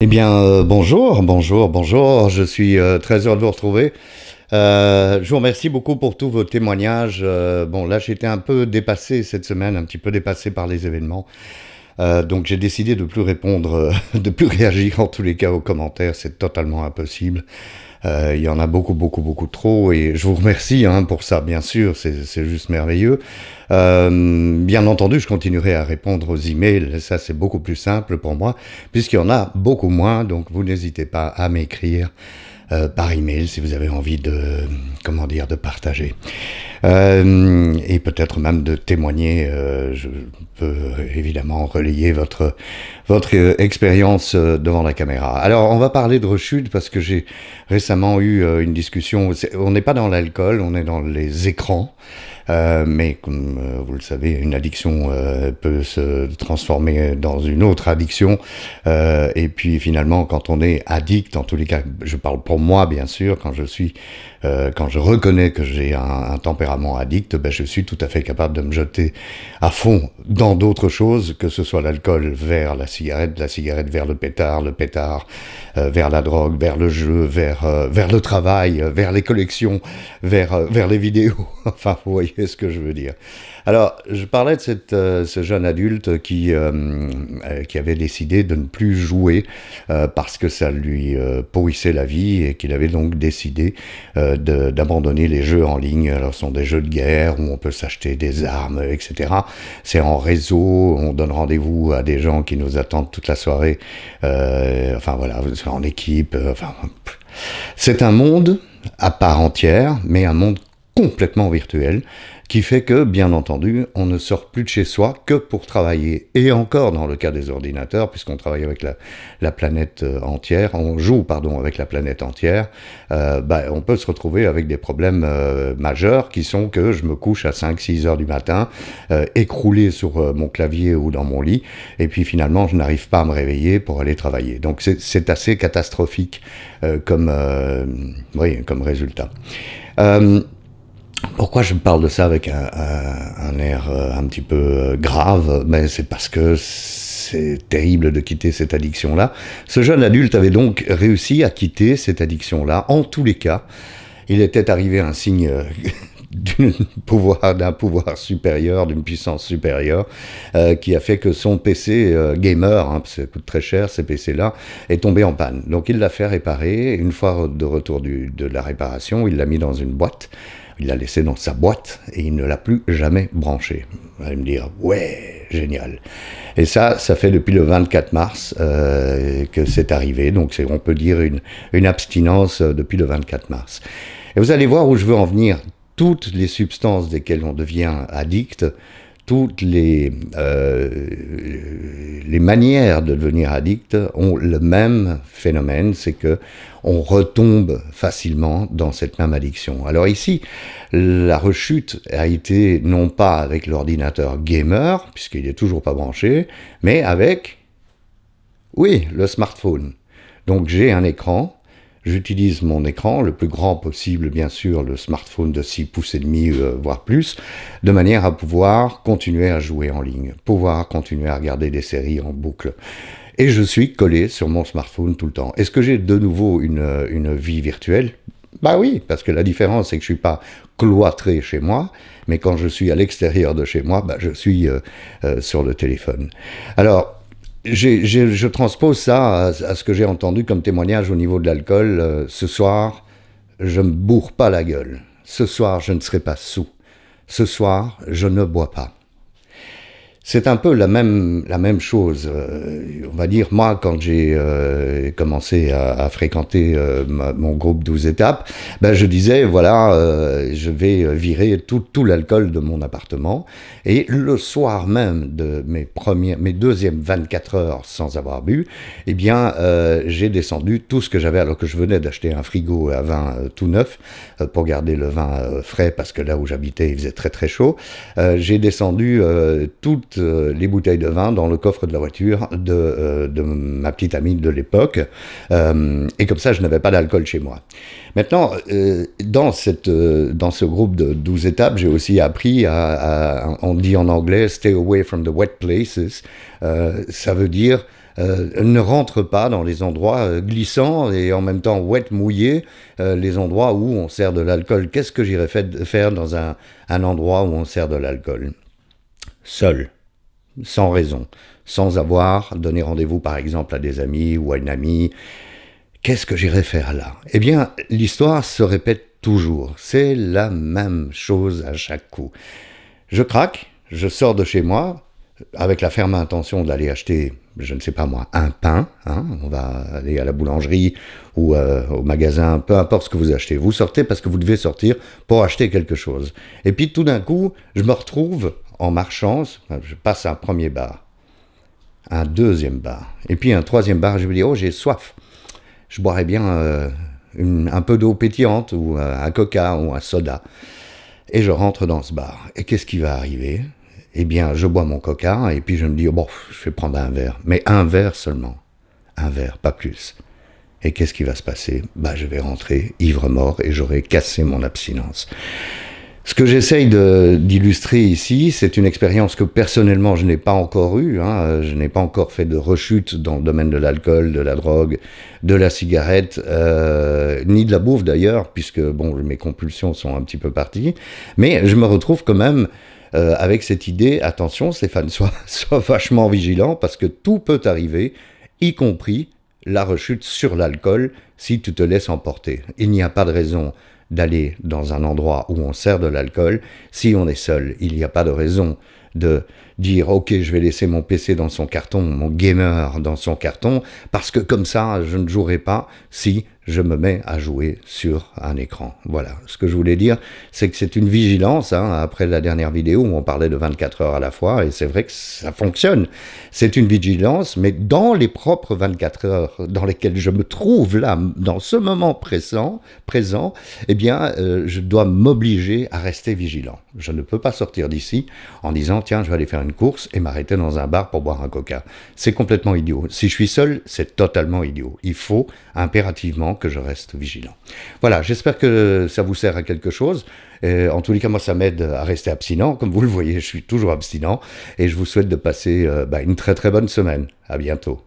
Eh bien, bonjour. Je suis très heureux de vous retrouver. Je vous remercie beaucoup pour tous vos témoignages. Bon, là, j'étais un peu dépassé cette semaine, un petit peu dépassé par les événements. Donc, j'ai décidé de plus répondre, de plus réagir en tous les cas aux commentaires. C'est totalement impossible. Il y en a beaucoup trop. Et je vous remercie pour ça, bien sûr. C'est juste merveilleux. Bien entendu, je continuerai à répondre aux emails. Ça, c'est beaucoup plus simple pour moi, puisqu'il y en a beaucoup moins. Donc, vous n'hésitez pas à m'écrire par email si vous avez envie de, comment dire, de partager. Et peut-être même de témoigner. Je peux évidemment relayer votre expérience devant la caméra. Alors, on va parler de rechute parce que j'ai récemment eu une discussion. On n'est pas dans l'alcool, on est dans les écrans. Mais comme vous le savez, une addiction peut se transformer dans une autre addiction. Et puis finalement, quand on est addict, en tous les cas, je parle pour moi bien sûr, quand je reconnais que j'ai un tempérament addict, ben, je suis tout à fait capable de me jeter à fond dans d'autres choses, que ce soit l'alcool vers la cigarette vers le pétard vers la drogue, vers le jeu, vers le travail, vers les collections, vers les vidéos. Enfin, vous voyez ce que je veux dire. Alors, je parlais de ce jeune adulte qui avait décidé de ne plus jouer parce que ça lui pourrissait la vie et qu'il avait donc décidé d'abandonner les jeux en ligne. Alors, ce sont des jeux de guerre où on peut s'acheter des armes, etc. C'est en réseau, on donne rendez-vous à des gens qui nous attendent toute la soirée. Enfin voilà, en équipe. C'est un monde à part entière, mais un monde complètement virtuel, qui fait que, bien entendu, on ne sort plus de chez soi que pour travailler. Et encore dans le cas des ordinateurs, puisqu'on travaille avec la planète entière, on joue, pardon, avec la planète entière, on peut se retrouver avec des problèmes majeurs qui sont que je me couche à 5-6 heures du matin, écroulé sur mon clavier ou dans mon lit, et puis finalement, je n'arrive pas à me réveiller pour aller travailler. Donc c'est assez catastrophique comme résultat. Pourquoi je parle de ça avec un air un petit peu grave? Mais c'est parce que c'est terrible de quitter cette addiction-là. Ce jeune adulte avait donc réussi à quitter cette addiction-là. En tous les cas, il était arrivé à un signe d'un pouvoir supérieur, d'une puissance supérieure, qui a fait que son PC gamer, parce que ça coûte très cher ces PC-là, est tombé en panne. Donc il l'a fait réparer. Une fois de retour de la réparation, il l'a mis dans une boîte. Il l'a laissé dans sa boîte et il ne l'a plus jamais branché. Vous allez me dire, ouais, génial. Et ça fait depuis le 24 mars que c'est arrivé. Donc on peut dire une abstinence depuis le 24 mars. Et vous allez voir où je veux en venir. Toutes les substances desquelles on devient addict, toutes les manières de devenir addict ont le même phénomène, c'est que on retombe facilement dans cette même addiction. Alors ici, la rechute a été non pas avec l'ordinateur gamer, puisqu'il n'est toujours pas branché, mais avec, oui, le smartphone. Donc j'ai un écran. J'utilise mon écran, le plus grand possible, bien sûr, le smartphone de 6 pouces et demi, voire plus, de manière à pouvoir continuer à jouer en ligne, pouvoir continuer à regarder des séries en boucle. Et je suis collé sur mon smartphone tout le temps. Est-ce que j'ai de nouveau une vie virtuelle? Bah oui, parce que la différence, c'est que je suis pas cloîtré chez moi, mais quand je suis à l'extérieur de chez moi, je suis sur le téléphone. Alors, je transpose ça à ce que j'ai entendu comme témoignage au niveau de l'alcool. Ce soir, je ne me bourre pas la gueule. Ce soir, je ne serai pas saoul. Ce soir, je ne bois pas. C'est un peu la même chose. On va dire, moi, quand j'ai commencé à fréquenter mon groupe 12 étapes, je disais, voilà, je vais virer tout l'alcool de mon appartement. Et le soir même de mes deuxièmes 24 heures sans avoir bu, eh bien, j'ai descendu tout ce que j'avais, alors que je venais d'acheter un frigo à vin tout neuf pour garder le vin frais, parce que là où j'habitais, il faisait très chaud. J'ai descendu toutes les bouteilles de vin dans le coffre de la voiture de ma petite amie de l'époque, et comme ça je n'avais pas d'alcool chez moi. Maintenant, dans ce groupe de 12 étapes, j'ai aussi appris on dit en anglais « stay away from the wet places », ça veut dire Ne rentre pas dans les endroits glissants et en même temps wet, mouillés, les endroits où on sert de l'alcool. Qu'est-ce que j'irais faire dans un endroit où on sert de l'alcool? Seul, sans raison, sans avoir donné rendez-vous par exemple à des amis ou à une amie. Qu'est-ce que j'irais faire là? Eh bien, l'histoire se répète toujours. C'est la même chose à chaque coup. Je craque, je sors de chez moi avec la ferme intention d'aller acheter, je ne sais pas moi, un pain. Hein, on va aller à la boulangerie ou au magasin, peu importe ce que vous achetez. Vous sortez parce que vous devez sortir pour acheter quelque chose. Et puis tout d'un coup, je me retrouve en marchant, je passe à un premier bar, un deuxième bar, et puis un troisième bar. Je me dis, oh, j'ai soif. Je boirais bien un peu d'eau pétillante ou un coca ou un soda. Et je rentre dans ce bar. Et qu'est-ce qui va arriver? Eh bien, je bois mon coca et puis je me dis, oh, bon, je vais prendre un verre. Mais un verre seulement. Un verre, pas plus. Et qu'est-ce qui va se passer? Bah, je vais rentrer ivre-mort et j'aurai cassé mon abstinence. Ce que j'essaye d'illustrer ici, c'est une expérience que personnellement je n'ai pas encore eue. Hein. Je n'ai pas encore fait de rechute dans le domaine de l'alcool, de la drogue, de la cigarette, ni de la bouffe d'ailleurs, puisque bon, mes compulsions sont un petit peu parties. Mais je me retrouve quand même avec cette idée, attention Stéphane, sois vachement vigilant, parce que tout peut arriver, y compris la rechute sur l'alcool, si tu te laisses emporter. Il n'y a pas de raison d'aller dans un endroit où on sert de l'alcool. Si on est seul, il n'y a pas de raison de dire « Ok, je vais laisser mon PC dans son carton, mon gamer dans son carton, parce que comme ça, je ne jouerai pas si je me mets à jouer sur un écran. » Voilà, ce que je voulais dire, c'est que c'est une vigilance. Hein, après la dernière vidéo où on parlait de 24 heures à la fois, et c'est vrai que ça fonctionne. C'est une vigilance, mais dans les propres 24 heures dans lesquelles je me trouve là, dans ce moment présent, eh bien, je dois m'obliger à rester vigilant. Je ne peux pas sortir d'ici en disant « Tiens, je vais aller faire une course et m'arrêter dans un bar pour boire un coca. » C'est complètement idiot. Si je suis seul, c'est totalement idiot. Il faut impérativement que je reste vigilant. Voilà, j'espère que ça vous sert à quelque chose. En tous les cas, moi, ça m'aide à rester abstinent. Comme vous le voyez, je suis toujours abstinent. Et je vous souhaite de passer une très très bonne semaine. À bientôt.